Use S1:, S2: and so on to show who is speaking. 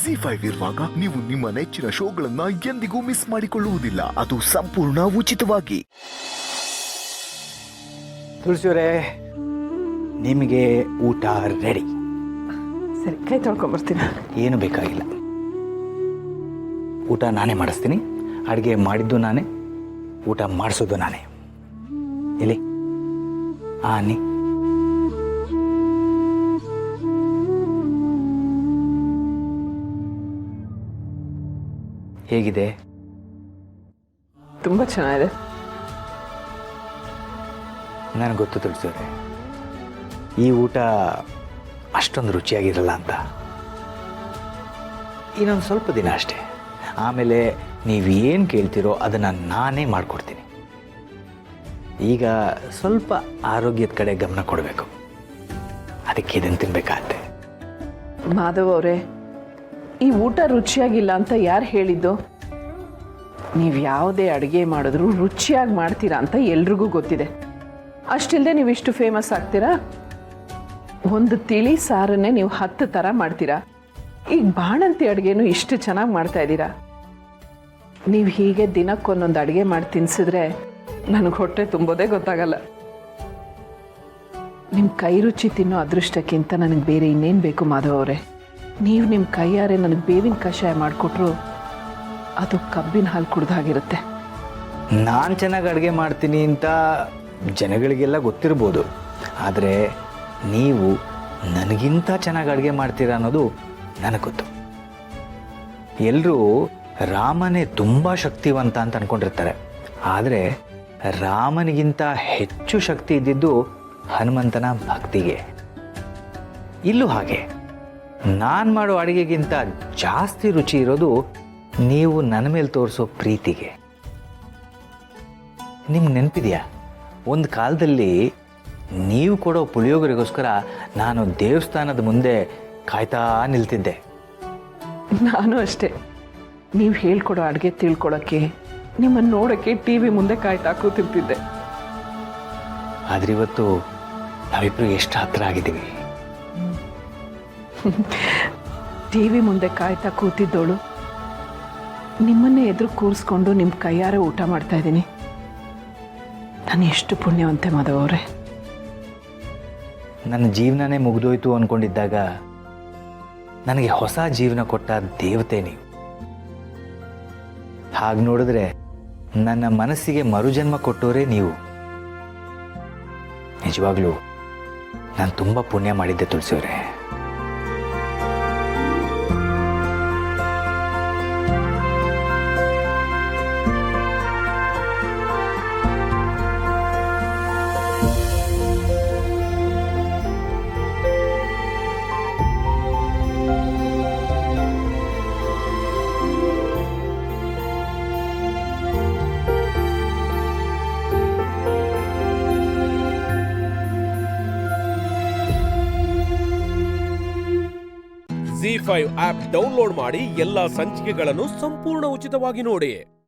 S1: ಜಿ5 ಇರುವಾಗ ನೀವು ನಿಮ್ಮ ನೆಚ್ಚಿನ ಶೋಗಳನ್ನ ಎಂದಿಗೂ ಮಿಸ್ ಮಾಡಿಕೊಳ್ಳುವುದಿಲ್ಲ. ಅದು ಸಂಪೂರ್ಣ ಉಚಿತವಾಗಿ.
S2: ತುಳಸಿಯವರೇ, ನಿಮಗೆ ಊಟ ರೆಡಿ.
S3: ಸರಿ, ಕೈ ತೊಳ್ಕೊಂಬರ್ತೀನಿ.
S2: ಏನು ಬೇಕಾಗಿಲ್ಲ. ಊಟ ನಾನೇ ಮಾಡಿಸ್ತೀನಿ. ಅಡುಗೆ ಮಾಡಿದ್ದು ನಾನೇ, ಊಟ ಮಾಡಿಸೋದು ನಾನೇ. ಇಲ್ಲಿ ಅನ್ನಿ. ಹೇಗಿದೆ?
S3: ತುಂಬ ಚೆನ್ನಾಗಿದೆ.
S2: ನನಗೆ ಗೊತ್ತು ತುಳಸಿಯವರೇ, ಈ ಊಟ ಅಷ್ಟೊಂದು ರುಚಿಯಾಗಿರಲ್ಲ ಅಂತ. ಇನ್ನೊಂದು ಸ್ವಲ್ಪ ದಿನ ಅಷ್ಟೇ, ಆಮೇಲೆ ನೀವೇನು ಕೇಳ್ತೀರೋ ಅದನ್ನು ನಾನೇ ಮಾಡಿಕೊಡ್ತೀನಿ. ಈಗ ಸ್ವಲ್ಪ ಆರೋಗ್ಯದ ಕಡೆ ಗಮನ ಕೊಡಬೇಕು, ಅದಕ್ಕೆ ಇದನ್ನು ತಿನ್ಬೇಕಾಗತ್ತೆ.
S3: ಮಾಧವ್ ಅವರೇ, ಈ ಊಟ ರುಚಿಯಾಗಿಲ್ಲ ಅಂತ ಯಾರು ಹೇಳಿದ್ದು? ನೀವು ಯಾವುದೇ ಅಡುಗೆ ಮಾಡಿದ್ರೂ ರುಚಿಯಾಗಿ ಮಾಡ್ತೀರಾ ಅಂತ ಎಲ್ರಿಗೂ ಗೊತ್ತಿದೆ. ಅಷ್ಟಿಲ್ಲದೆ ನೀವು ಇಷ್ಟು ಫೇಮಸ್ ಆಗ್ತೀರಾ? ಒಂದು ತಿಳಿ ಸಾರನ್ನೇ ನೀವು 10 ಥರ ಮಾಡ್ತೀರಾ. ಈಗ ಬಾಣಂತಿ ಅಡುಗೆನೂ ಇಷ್ಟು ಚೆನ್ನಾಗಿ ಮಾಡ್ತಾ ಇದ್ದೀರಾ. ನೀವು ಹೀಗೆ ದಿನಕ್ಕೊಂದೊಂದು ಅಡುಗೆ ಮಾಡಿ ತಿನ್ಸಿದ್ರೆ ನನಗೆ ಹೊಟ್ಟೆ ತುಂಬೋದೇ ಗೊತ್ತಾಗಲ್ಲ. ನಿಮ್ಮ ಕೈ ರುಚಿ ತಿನ್ನೋ ಅದೃಷ್ಟಕ್ಕಿಂತ ನನಗೆ ಬೇರೆ ಇನ್ನೇನು ಬೇಕು ಮಾಧವ್ ಅವರೇ? ನೀವು ನಿಮ್ಮ ಕೈಯಾರೆ ನನಗೆ ಬೇವಿನ ಕಷಾಯ ಮಾಡಿಕೊಟ್ರು ಅದು ಕಬ್ಬಿನ ಹಾಲು ಕುಡ್ದಾಗಿರುತ್ತೆ.
S2: ನಾನು ಚೆನ್ನಾಗಿ ಅಡುಗೆ ಮಾಡ್ತೀನಿ ಅಂತ ಜನಗಳಿಗೆಲ್ಲ ಗೊತ್ತಿರ್ಬೋದು, ಆದರೆ ನೀವು ನನಗಿಂತ ಚೆನ್ನಾಗಿ ಅಡುಗೆ ಮಾಡ್ತೀರಾ ಅನ್ನೋದು ನನಗೆ ಗೊತ್ತು. ಎಲ್ಲರೂ ರಾಮನೇ ತುಂಬ ಶಕ್ತಿವಂತ ಅಂತ ಅಂದ್ಕೊಂಡಿರ್ತಾರೆ, ಆದರೆ ರಾಮನಿಗಿಂತ ಹೆಚ್ಚು ಶಕ್ತಿ ಇದ್ದಿದ್ದು ಹನುಮಂತನ ಭಕ್ತಿಗೆ. ಇಲ್ಲೂ ಹಾಗೆ, ನಾನು ಮಾಡೋ ಅಡುಗೆಗಿಂತ ಜಾಸ್ತಿ ರುಚಿ ಇರೋದು ನೀವು ನನ್ನ ಮೇಲೆ ತೋರಿಸೋ ಪ್ರೀತಿಗೆ. ನಿಮ್ಗೆ ನೆನಪಿದೆಯಾ, ಒಂದು ಕಾಲದಲ್ಲಿ ನೀವು ಕೊಡೋ ಪುಳಿಯೋಗರೆಗೋಸ್ಕರ ನಾನು ದೇವಸ್ಥಾನದ ಮುಂದೆ ಕಾಯ್ತಾ ನಿಲ್ತಿದ್ದೆ.
S3: ನಾನು ಅಷ್ಟೇ, ನೀವು ಹೇಳ್ಕೊಡೋ ಅಡುಗೆ ತಿಳ್ಕೊಳಕ್ಕೆ, ನಿಮ್ಮನ್ನು ನೋಡೋಕ್ಕೆ ಟಿ ವಿ ಮುಂದೆ ಕಾಯ್ತಾ ಕೂತಿರ್ತಿದ್ದೆ.
S2: ಆದರೆ ಇವತ್ತು ನಾವಿಬ್ಬರು ಎಷ್ಟು ಹತ್ತಿರ ಆಗಿದ್ದೀವಿ.
S3: ಟಿ ವಿ ಮುಂದೆ ಕಾಯ್ತಾ ಕೂತಿದ್ದೋಳು ನಿಮ್ಮನ್ನೇ ಎದುರು ಕೂರಿಸ್ಕೊಂಡು ನಿಮ್ಮ ಕೈಯಾರೆ ಊಟ ಮಾಡ್ತಾ ಇದ್ದೀನಿ. ನಾನು ಎಷ್ಟು ಪುಣ್ಯವಂತೆ ಮಾಧವ್ ಅವರೇ.
S2: ನನ್ನ ಜೀವನನೇ ಮುಗಿದೋಯ್ತು ಅಂದ್ಕೊಂಡಿದ್ದಾಗ ನನಗೆ ಹೊಸ ಜೀವನ ಕೊಟ್ಟ ದೇವತೆ ನೀವು. ಹಾಗೆ ನೋಡಿದ್ರೆ ನನ್ನ ಮನಸ್ಸಿಗೆ ಮರುಜನ್ಮ ಕೊಟ್ಟೋರೇ ನೀವು. ನಿಜವಾಗ್ಲೂ ನಾನು ತುಂಬ ಪುಣ್ಯ ಮಾಡಿದ್ದೆ ತುಳಸಿಯವರೇ.
S4: ಜಿ5 ಆಪ್ ಡೌನ್ಲೋಡ್ ಮಾಡಿ ಎಲ್ಲಾ ಸಂಚಿಕೆಗಳನ್ನು ಸಂಪೂರ್ಣ ಉಚಿತವಾಗಿ ನೋಡಿ.